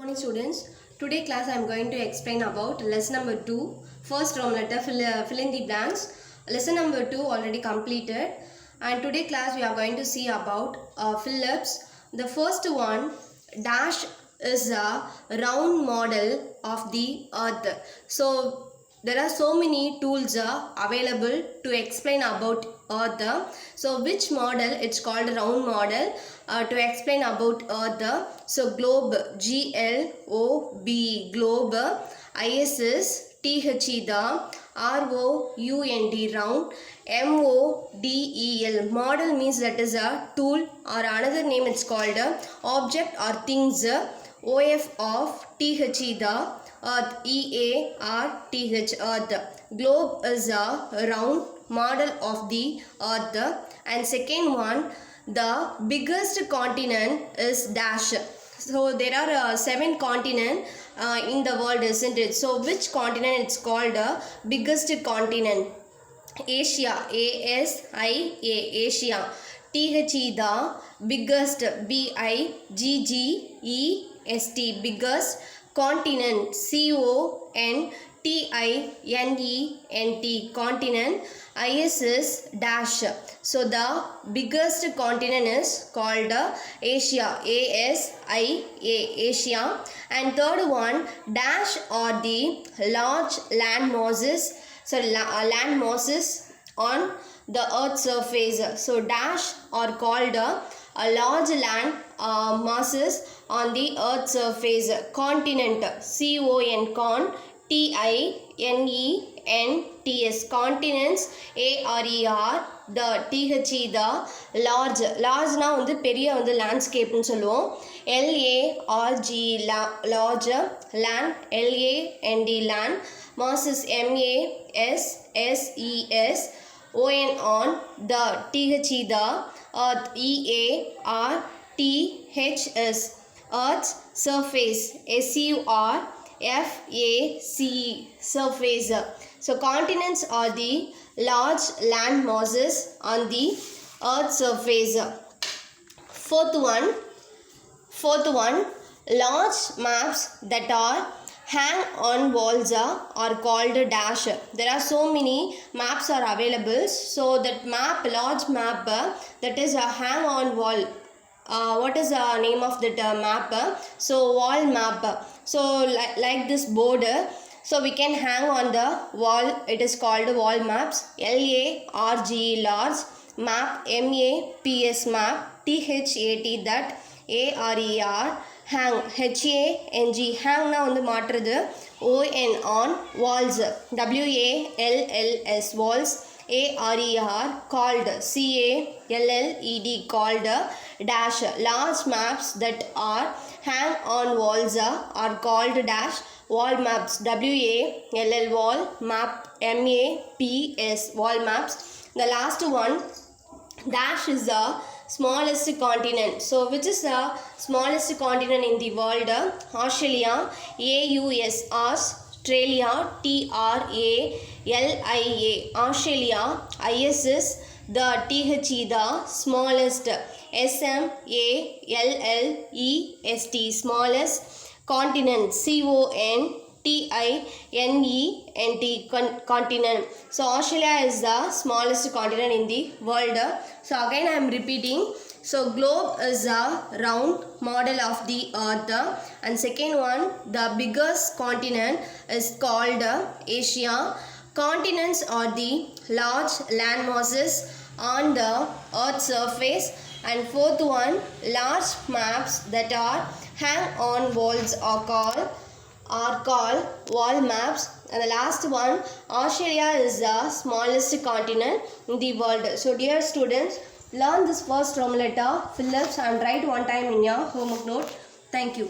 Morning students. Today class I am going to explain about lesson number 2. First Roman letter fill in the blanks. Lesson number 2 already completed. And today class we are going to see about fill-ups. The first one, dash is a round model of the earth. So there are so many tools available to explain about earth. So which model? It's called round model. To explain about earth. So globe, G-L-O-B, globe. ISS, T-H-E, the R-O-U-N-D, round. M-O-D-E-L, model means that is a tool, or another name it's called object or things. O-F of T-H-E, the earth, E-A-R-T-H, earth. Globe is a round model of the earth. And second one, the biggest continent is dash. So there are 7 continents in the world, isn't it? So which continent it's called biggest continent? Asia, A-S-I-A, Asia. T-H-E, the biggest, B-I-G-G-E-S-T, biggest. Continent, C-O-N-T-I-N-E-N-T, continent. ISS dash. So the biggest continent is called Asia, A-S-I-A, Asia. And third one, dash or the large land masses. So land masses on the earth's surface. So dash are called a large land masses on the earth's surface. Continent, C-O-N, con, T-I-N-E-N-T-S, continents, A-R-E-R, the T-H-E, the large. Large na வந்து பெரிய வந்து landscape னு சொல்லுவோம். L-A-R-G, large, land, L-A-N-D, land, masses, M-A-S-S-E-S, O-N, on, the T-H-E, the earth, E-A-R-T-H-S, earth's surface, S-U-R-F-A-C-E, surface. So continents are the large land masses on the earth's surface. Fourth one, large maps that are hang on walls are called dash. There are so many maps are available. So that map, large map, that is a hang on wall. What is the name of that map? So wall map. So like this board, so we can hang on the wall. It is called wall maps. L-A-R-G, large, map, M-A-P-S, map, T-H-A-T, that, A-R-E-R, hang, H-A-N-G, hang na வந்து மாற்றுது. O-N, on, walls, W-A-L-L-S, walls, A-R-E-R, called, C-A-L-L-E-D, called, dash. Large maps that are hang on walls are called dash. Wall maps, W-A-L-L, wall, map, M-A-P-S, wall maps. The last one, dash is the smallest continent. So which is the smallest continent in the world? Australia, A-U-S, Australia, T-R-A-L-I-A, Australia. ISS, the T-H-E, the smallest, S-M-A-L-L-E-S-T, smallest continent, C-O-N-T-I-N-E-N-T, continent. So Australia is the smallest continent in the world. So again I am repeating. So globe is a round model of the earth. And second one, the biggest continent is called Asia. Continents are the large land masses on the earth's surface. And fourth one, large maps that are hang on walls are called wall maps. And the last one, Australia is the smallest continent in the world. So dear students, learn this first Roman letter fill-ups and write one time in your homework note. Thank you.